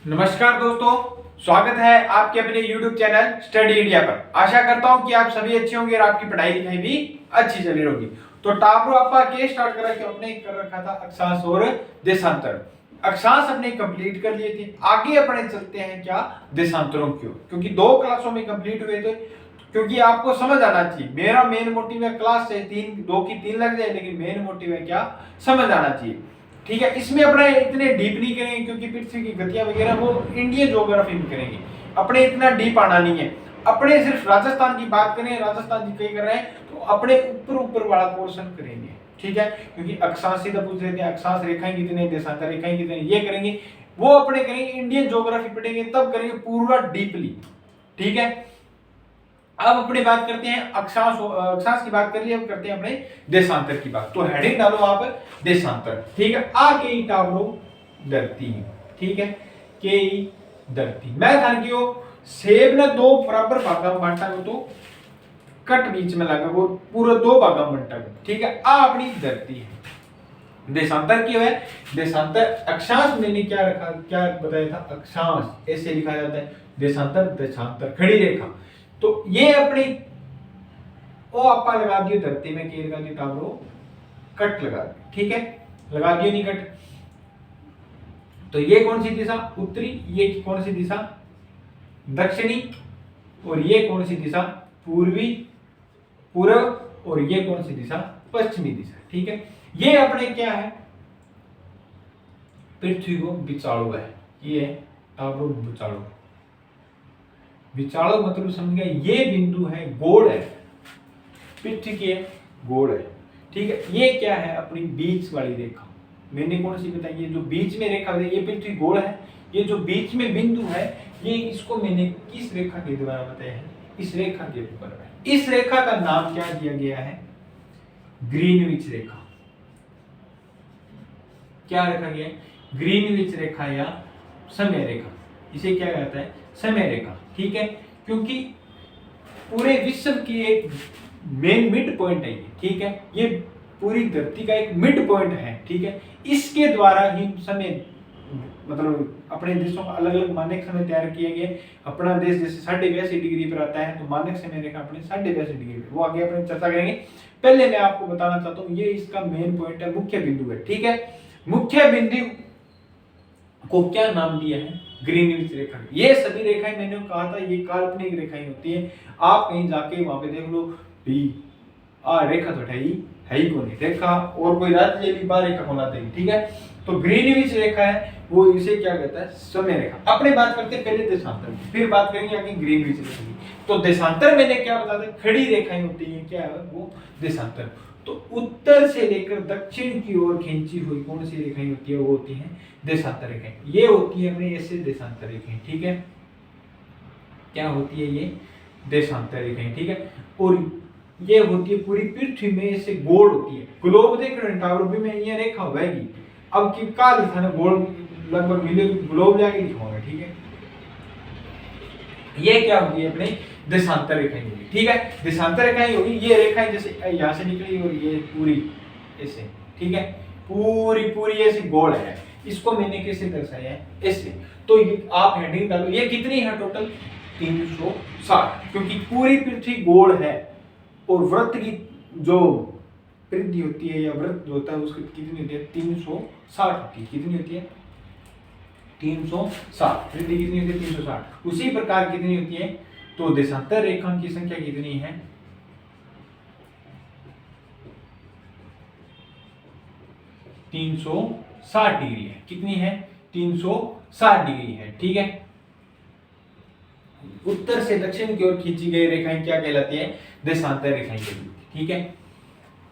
नमस्कार दोस्तों, स्वागत है आपके अपने YouTube चैनल स्टडी इंडिया पर। आशा करता हूं कि आप सभी अच्छे होंगे और आपकी पढ़ाई लिखाई भी अच्छी चल रही होगी। तो टापरो आपका केस स्टार्ट करा कि अपने कर रखा था अक्षांश और देशांतर। अक्षांश अपने कंप्लीट कर लिए थे, आगे अपने चलते हैं क्या देशांतरों की ओर, क्योंकि 2 क्लासों में कंप्लीट हुए थे। क्योंकि आपको समझ आना चाहिए, मेरा मेन मोटिव है क्लास से 2 की 3 लग जाए, लेकिन मेन मोटिव है क्या समझ आना चाहिए। ठीक है, इसमें अपने इतने डीप नहीं करेंगे क्योंकि पृथ्वी की गतियां वगैरह वो इंडियन ज्योग्राफी में करेंगे, अपने इतना डीप आना नहीं है। अपने सिर्फ राजस्थान की बात करें, राजस्थान जी कहीं कर रहे हैं तो अपने ऊपर वाला पोर्शन करेंगे। ठीक है, क्योंकि अक्षांश सीधा पूछ रहे थे, अक्षांश रेखाएं कितने, देशांतर रेखाएं कितने, ये करेंगे, वो अपने करेंगे। इंडियन ज्योग्राफी पढ़ेंगे तब करेंगे पूरा डीपली। ठीक है, अब अपने बात करते हैं अक्षांश की बात कर लिया, अब करते हैं अपने देशांतर की बात। तो हेडिंग डालो आप देशांतर। ठीक है, आ के टावरो धरती। ठीक है, के धरती। मैं था कि सेब ने 2 बराबर भागा में बांटा को, तो कट बीच में लगा वो पूरा 2 भागा में बांटा। ठीक है, आ अपनी धरती है। देशांतर क्यों है? देशांतर अक्षांश मैंने क्या रखा, क्या बताया था, अक्षांश ऐसे लिखा जाता है, देशांतर देशांतर खड़ी रेखा। तो ये अपनी ओ आपा लगा दियो धरती में, के लगा दियो टावरो, कट लगा दियो। ठीक है, लगा दियो नहीं कट। तो ये कौन सी दिशा उत्तरी, ये कौन सी दिशा दक्षिणी, और ये कौन सी दिशा पूर्वी पूर्व, और ये कौन सी दिशा पश्चिमी दिशा। ठीक है, ये अपने क्या है, पृथ्वी को बिचाड़ो है, ये टावरो बिचाड़ो। विचारो मतलब समझ गया, ये बिंदु है गोल है, पृथ्वी की गोल है। ठीक है, ये क्या है अपनी बीच वाली रेखा। मैंने कौन सी बताई, ये जो बीच में रेखा है, ये पृथ्वी गोल है, ये जो बीच में बिंदु है, ये इसको मैंने किस रेखा के द्वारा बताया है, इस रेखा के ऊपर है। इस रेखा का नाम क्या दिया गया है, ग्रीनविच रेखा। क्या रखा गया है, ग्रीनविच रेखा या समय रेखा। इसे क्या कहता है, समय रेखा। ठीक है, क्योंकि पूरे विश्व की एक मेन मिड पॉइंट है ये। ठीक है, ये पूरी धरती का एक मिड पॉइंट है। ठीक है, इसके द्वारा ही समय मतलब अपने देशों का अलग अलग मानक समय तैयार किए गए। अपना देश जैसे 82.5 डिग्री पर आता है, तो मानक समय रेखा अपने 82.5 डिग्री पर, वो आगे अपने चर्चा करेंगे। पहले मैं आपको बताना चाहता हूँ, ये इसका मेन पॉइंट है, मुख्य बिंदु है। ठीक है, मुख्य बिंदु को क्या नाम दिया है, ग्रीनविच रेखा। ये सभी रेखाएं मैंने कहा था ये काल्पनिक रेखाएं होती हैं। आप कहीं जाके वहां पे देख लो, रेखा तो है ही कौन है रेखा, और कोई राज्य भी बाहर रेखा बनाते हैं। ठीक है, तो ग्रीनविच रेखा है, वो इसे क्या कहता है, समय रेखा। अपने बात करते हैं पहले देशांतर की, फिर बात करेंगे आगे ग्रीनविच रेखा की। तो देशांतर मैंने क्या बताया, खड़ी रेखाएं होती हैं, क्या है वो देशांतर। तो उत्तर से लेकर दक्षिण की ओर खींची हुई कौन सी रेखाएं होती है, वो होती है देशांतर रेखाएं। ये होती है अपने ऐसे देशांतर रेखाएं। ठीक है, क्या होती है ये देशांतर रेखाएं। ठीक है, और ये होती है पूरी पृथ्वी में ऐसे गोल होती है। ग्लोब देख रहे हैं, टावर भी में ये रेखा होगी। अब की काल लिखा गोल लगभग मिले तो ग्लोब जाके लिखवाऊंगा। ठीक है, ये क्या होगी अपने देशांतर रेखाएं होगी। ठीक है, देशांतर रेखाएं होगी, ये रेखाएं जैसे यहां से निकली और ये पूरी ऐसे। ठीक है, पूरी ऐसे गोल है। इसको मैंने कैसे दर्शाया है, ऐसे। तो ये आप हेडिंग डालो, ये कितनी है टोटल, 360, क्योंकि पूरी पृथ्वी गोल है और वृत्त की जो परिधि होती है या वृत्त जो होता है उसकी कितनी होती है, 360 होती है। कितनी होती है, 360। परिधि कितनी होती है, 360। उसी प्रकार कितनी होती है, तो देशांतर रेखा की संख्या कितनी है, 360 डिग्री है। कितनी है, 360 डिग्री है। ठीक है, उत्तर से दक्षिण की ओर खींची गई रेखाएं क्या कहलाती है, देशांतर रेखाएं कहलाती है। ठीक है,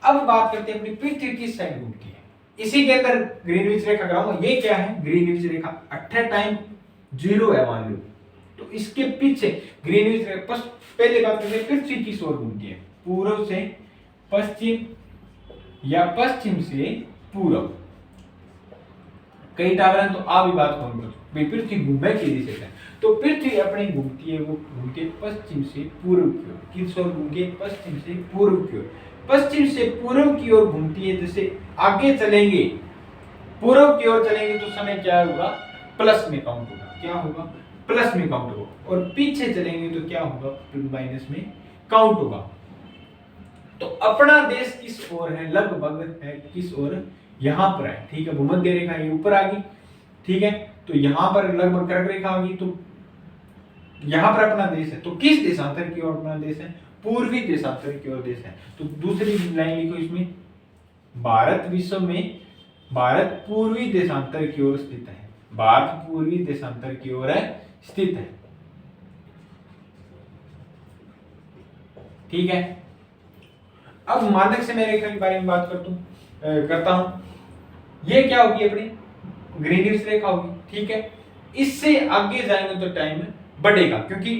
अब बात करते हैं अपनी पृथ्वी किस साइड घूमती है, इसी के अंदर ग्रीनविच रेखा कराऊंगा। ये क्या है, ग्रीनविच रेखा 8 टाइम 0 है मान लो, तो इसके पीछे ग्रीनविच रेखा पहले बात करते हैं पृथ्वी किस ओर घूमती है, पूर्व से पश्चिम या पश्चिम से पूर्व। कई टावर हैं तो आप भी बात कौन करो, पृथ्वी घूमे की दिशा से, तो पृथ्वी अपनी घूमती है, वो घूमती है पश्चिम से पूर्व की ओर। किस ओर घूमती है, पश्चिम से पूर्व की ओर। पश्चिम से पूर्व की ओर घूमती है। जैसे आगे चलेंगे, पूर्व की ओर चलेंगे तो समय क्या होगा, प्लस में काउंट होगा। क्या होगा? प्लस में काउंट होगा। और पीछे चलेंगे तो क्या होगा? माइनस में काउंट होगा। तो अपना देश किस ओर है? लगभग है किस ओर? यहां पर है, ठीक है। भूमध्य रेखा ये ऊपर आ गई, ठीक है। तो यहां पर लगभग कर्क रेखा होगी, तो यहां पर अपना देश है। तो किस देशांतर की ओर अपना देश है? पूर्वी देशांतर की ओर देश है। तो दूसरी लाइन लिखो इसमें, भारत विश्व में, भारत पूर्वी देशांतर की ओर स्थित है। भारत पूर्वी देशांतर की ओर है स्थित है, ठीक है। अब मानक समय रेखा के बारे में बात करता हूं। ये क्या होगी? अपनी ग्रीनिच रेखा होगी, ठीक है। इससे आगे जाएंगे तो टाइम बढ़ेगा, क्योंकि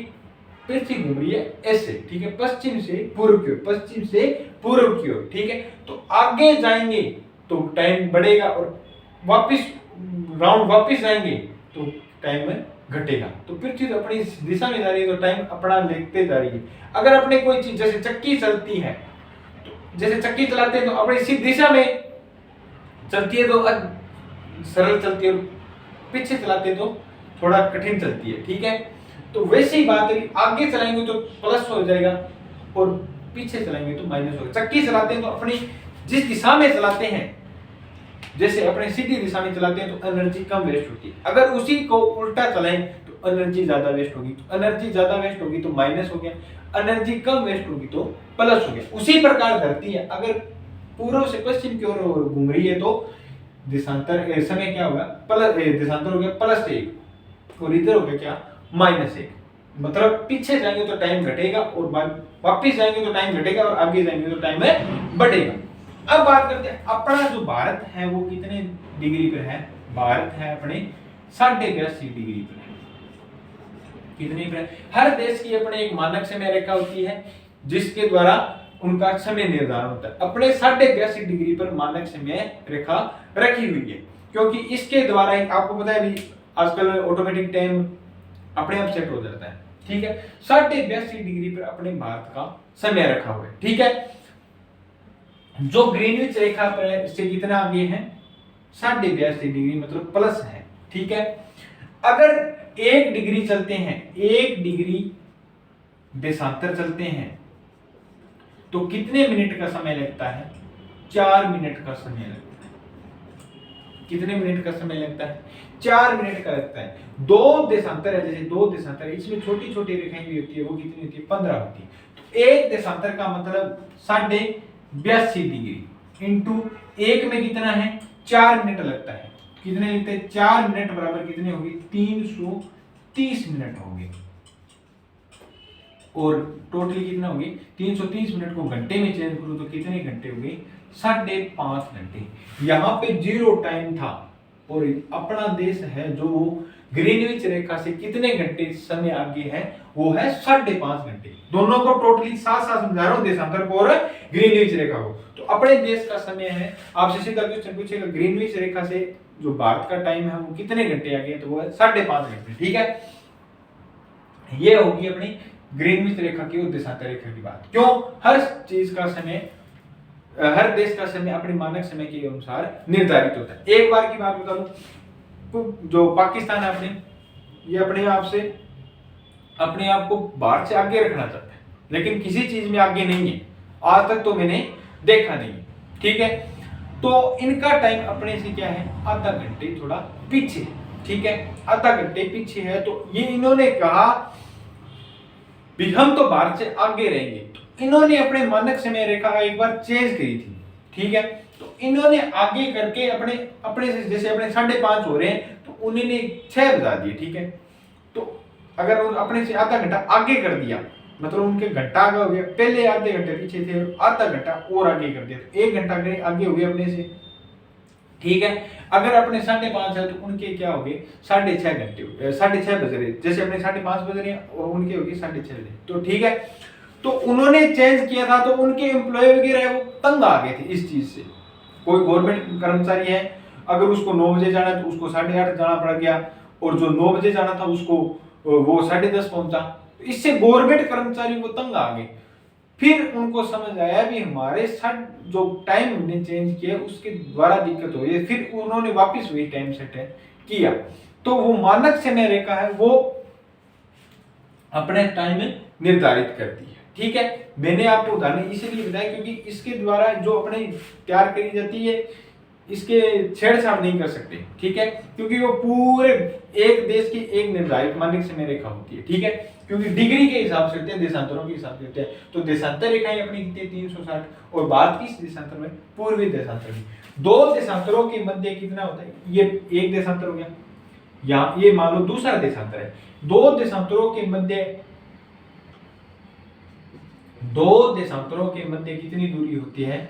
पृथ्वी घूम रही है ऐसे, ठीक है, पश्चिम से पूर्व की ओर, पश्चिम से पूर्व की ओर, ठीक है। तो आगे जाएंगे तो टाइम बढ़ेगा, और वापस राउंड वापस जाएंगे तो टाइम घटेगा। तो पृथ्वी तो अपनी दिशा में जा रही है, तो टाइम अपना लेते जा रही है। अगर अपने कोई चीज जैसे चक्की चलती है, तो जैसे चक्की चलाते हैं तो अपनी सीधी दिशा में चलती है तो सरल चलती है, पीछे चलाते हैं तो थोड़ा कठिन चलती है, ठीक है। तो वैसे ही बात है, आगे चलाएंगे तो प्लस हो जाएगा और पीछे चलाएंगे तो माइनस होगा। चक्की चलाते हैं तो अपनी जिस दिशा में चलाते हैं, जैसे अपने सीधी दिशा में चलाते हैं तो एनर्जी कम वेस्ट होती है। अगर उसी को उल्टा चलाएं तो एनर्जी ज्यादा वेस्ट होगी। तो एनर्जी ज्यादा वेस्ट होगी तो माइनस हो गया, एनर्जी कम वेस्ट होगी तो प्लस हो गया। उसी प्रकार धरती है, अगर पूर्व से पश्चिम की ओर घूम रही है तो देशांतर समय क्या होगा? प्लस, देशांतर हो गया +1, और इधर हो गया क्या? -1। मतलब पीछे जाएंगे तो टाइम घटेगा और वापस जाएंगे तो टाइम घटेगा, और आगे जाएंगे तो टाइम बढ़ेगा। अब बात करते हैं अपना जो भारत है वो कितने डिग्री पर है? भारत है अपने 82.5 डिग्री पर है। कितनी पर? हर देश की अपने एक मानक समय रेखा होती है जिसके द्वारा उनका समय निर्धारण होता है। अपने 82.5 डिग्री पर मानक समय रेखा रखी हुई है, क्योंकि इसके द्वारा ही आपको पता है भी आजकल ऑटोमेटिक टाइम अपने आप सेट हो जाता है, ठीक है। 82.5 डिग्री पर अपने भारत का समय रखा हुआ है, ठीक है। जो ग्रीनविच रेखा पर है इससे कितना आगे है? 82.5 डिग्री, मतलब प्लस है, ठीक है। अगर 1 डिग्री चलते हैं, 1 डिग्री देशांतर चलते हैं तो कितने मिनट का समय लगता है? 4 मिनट का समय लगता है। कितने मिनट का समय लगता है? 4 मिनट का लगता है। 2 देशांतर है, जैसे 2 देशांतर है, इसमें छोटी छोटी रेखाएं भी होती है, वो कितनी होती है? 15 होती है। तो एक देशांतर का मतलब 82.5 डिग्री इंटू 1 में कितना है? 4 मिनट लगता है। कितने लगते हैं? 4 मिनट बराबर कितने होगी? 330 मिनट होंगे। और टोटली कितना होगी? 330 मिनट को घंटे में चेंज करूं तो कितने घंटे हो गए? 5.5 घंटे। यहाँ पे जीरो टाइम था, और अपना देश है जो ग्रीनविच रेखा से कितने घंटे समय आगे है? वो है 5.5 घंटे। दोनों को टोटली साथ साथ समझा रहा हूं, देशांतर को और ग्रीनविच रेखा को। तो अपने देश का समय है, आपसे सीधा क्वेश्चन पूछेगा ग्रीनविच रेखा से जो भारत का टाइम है वो कितने घंटे आगे है? तो वो है 5.5 घंटे, ठीक है। ये होगी अपनी ग्रीनविच रेखा की और देशांतर रेखा की बात। क्यों? हर चीज का समय, हर देश का समय अपने मानक समय के अनुसार निर्धारित होता है। एक बार की बात बता दूं, जो पाकिस्तान है अपने, ये अपने आप को भारत से आगे रखना चाहता है, लेकिन किसी चीज में आगे नहीं है, आज तक तो मैंने देखा नहीं, ठीक है। तो इनका टाइम अपने से क्या है? आधा घंटे थोड़ा पीछे, ठीक है, आधा घंटे पीछे है। तो ये इन्होंने कहा भी हम तो भारत से आगे रहेंगे, तो इन्होंने अपने मानक समय रेखा एक बार चेंज करी थी, ठीक है। तो इन्होंने आगे करके अपने से जैसे अपने 5:30 हो रहे हैं तो उन्होंने 6 बजा दिए, ठीक है। तो अगर अपने से आधा घंटा आगे कर दिया, मतलब उनके घंटा आगे हो गया, पहले आधे घंटे पीछे थे और आधा घंटा और आगे कर दिया, तो 1 घंटा आगे हो गया अपने से, ठीक है। अगर अपने 5:30 है तो उनके क्या हो गए? 6.5 घंटे, 6:30 बज रहे, जैसे अपने 5:30 बज रहे हैं और उनके हो गए 6:30 बजे, तो ठीक है। तो उन्होंने चेंज किया था, तो उनके एम्प्लॉय वगैरह वो तंग आ गए थे इस चीज से। कोई गवर्नमेंट कर्मचारी है, अगर उसको 9 बजे जाना है तो उसको 8:30 जाना पड़ गया, और जो 9 बजे जाना था उसको वो 10:30 पहुंचा। तो इससे गवर्नमेंट कर्मचारी वो तंग आ गए। फिर उनको समझ आया भी हमारे साथ जो टाइम हमने चेंज किया उसके द्वारा दिक्कत हो रही है, फिर उन्होंने वापस वही टाइम सेट है, किया, तो वो मानक समय रेखा है वो अपने टाइम निर्धारित करती है। ठीक है, मैंने आपको उदाहरण इसलिए बताया क्योंकि इसके द्वारा जो अपने तैयार करी जाती है इसके छेड़छाड़ नहीं कर सकते। ठीक है, क्योंकि वो पूरे एक देश की एक निर्धारित मानक समय रेखा होती है। ठीक है, क्योंकि डिग्री के हिसाब से होते हैं, देशांतरों के हिसाब से होते हैं। तो देशांतर रेखाएं अपनी कितनी 360 और भारत की इस देशांतर में पूर्वी देशांतर में दो देशांतरों के मध्य कितना होता है, ये एक देशांतर हो गया, या ये मान लो दूसरा देशांतर है। दो देशांतरों के मध्य कितनी दूरी होती है,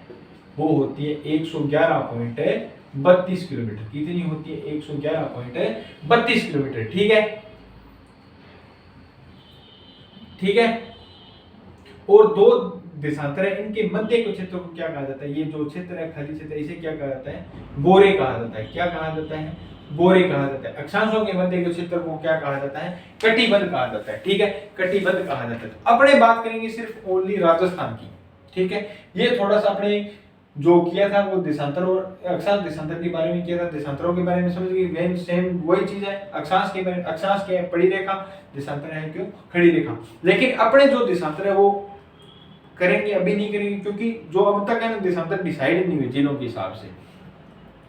वो होती है 111.32 किलोमीटर। कितनी होती है, 111.32 किलोमीटर। ठीक है, ठीक है, और दो देशांतर है, इनके मध्य के क्षेत्र को क्या कहा जाता है, ये जो क्षेत्र है खाली क्षेत्र, इसे क्या कहा जाता है, बोरे कहा जाता है। क्या कहा जाता है, बोरे कहा जाता है। अक्षांशों के मध्य के क्षेत्र को क्या कहा जाता है, कटिबंध कहा जाता है। ठीक है, कटिबंध कहा जाता है। अपने बात करेंगे सिर्फ ओनली राजस्थान की। ठीक है, ये थोड़ा सा अपने जो किया था वो देशांतर और अक्षांश देशांतर के बारे में किया था, देशांतरों के बारे में समझ गए, वेन सेम वही चीज है। अक्षांश के बारे में, अक्षांश क्या है, पड़ी रेखा, देशांतर है क्यों, खड़ी रेखा। लेकिन अपने जो देशांतर है वो करेंगे, अभी नहीं करेंगे, क्योंकि जो अब तक है ना देशांतर डिसाइड नहीं हुए जिलों के हिसाब से।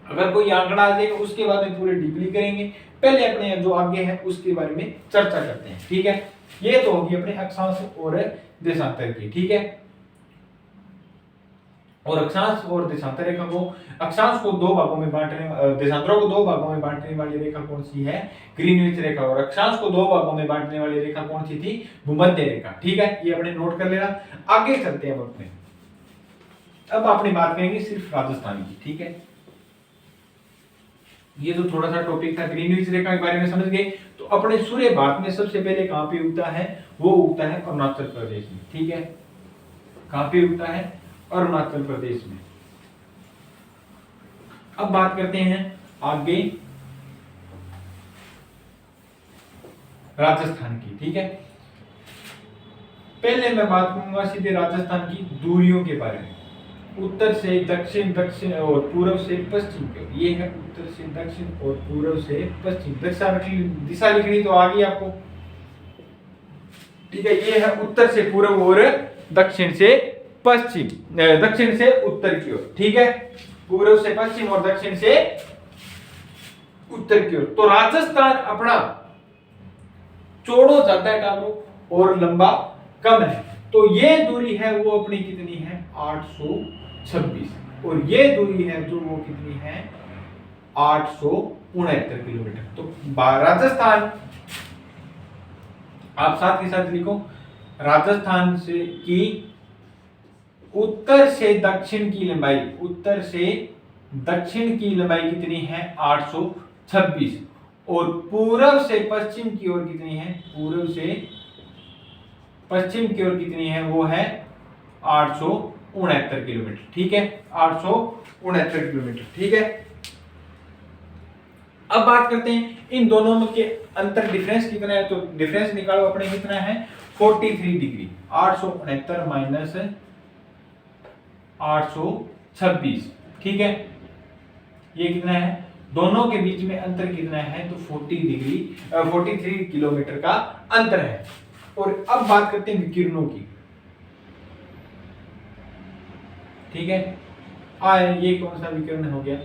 अगर कोई आंकड़ा आ जाएगा उसके बाद में पूरे डीपली करेंगे, पहले अपने जो आगे है उसके बारे में चर्चा करते हैं। ठीक है, ये तो होगी अपने अक्षांश और देशांतर की। ठीक है, और अक्षांश और देशांतर रेखा को, अक्षांश को दो भागों में बांटने, देशांतरों को दो भागों में बांटने वाली रेखा कौन सी है, ग्रीनविच रेखा, और अक्षांश को दो भागों में बांटने वाली रेखा कौन सी थी, भूमध्य रेखा। ठीक है, ये अपने नोट कर लेना। आगे चलते हैं अपने, अब अपनी बात करेंगे सिर्फ राजस्थान की। ठीक है, ये तो थोड़ा सा टॉपिक था, ग्रीनविच रेखा के बारे में समझ गए। तो अपने सूर्य भारत में सबसे पहले कहां पे उगता है, वो उगता है अरुणाचल प्रदेश में। ठीक है, कहां पे उगता है, अरुणाचल प्रदेश में। अब बात करते हैं आगे राजस्थान की। ठीक है, पहले मैं बात करूंगा सीधे राजस्थान की दूरियों के बारे में। उत्तर से दक्षिण, दक्षिण और पूर्व से पश्चिम के, ये है उत्तर से दक्षिण और पूर्व से पश्चिम। दिशा लिखनी तो आ गई आपको। ठीक है, ये है उत्तर से पूर्व और दक्षिण से पश्चिम, दक्षिण से उत्तर की ओर। ठीक है, पूर्व से पश्चिम और दक्षिण से उत्तर की ओर। तो राजस्थान अपना चौड़ो ज्यादा है टाबरो और लंबा कम है। तो ये दूरी है वो अपनी कितनी है, 826, और ये दूरी है जो वो कितनी है, 869 किलोमीटर। तो राजस्थान, आप साथ के साथ लिखो, राजस्थान से की उत्तर से दक्षिण की लंबाई, उत्तर से दक्षिण की लंबाई कितनी है, 826, और पूर्व से पश्चिम की ओर कितनी है, पूर्व से पश्चिम की ओर कितनी है, वो है 869 किलोमीटर। ठीक है, 869 किलोमीटर। ठीक है, अब बात करते हैं इन दोनों में के अंतर, डिफरेंस कितना है। तो डिफरेंस निकालो अपने, कितना है, 43 डिग्री। 869 माइनस 826। ठीक है, ये कितना है, दोनों के बीच में अंतर कितना है, तो 43 किलोमीटर का अंतर है। और अब बात करते हैं विकिरणों की। ठीक है, ये कौन सा विकिरण हो गया,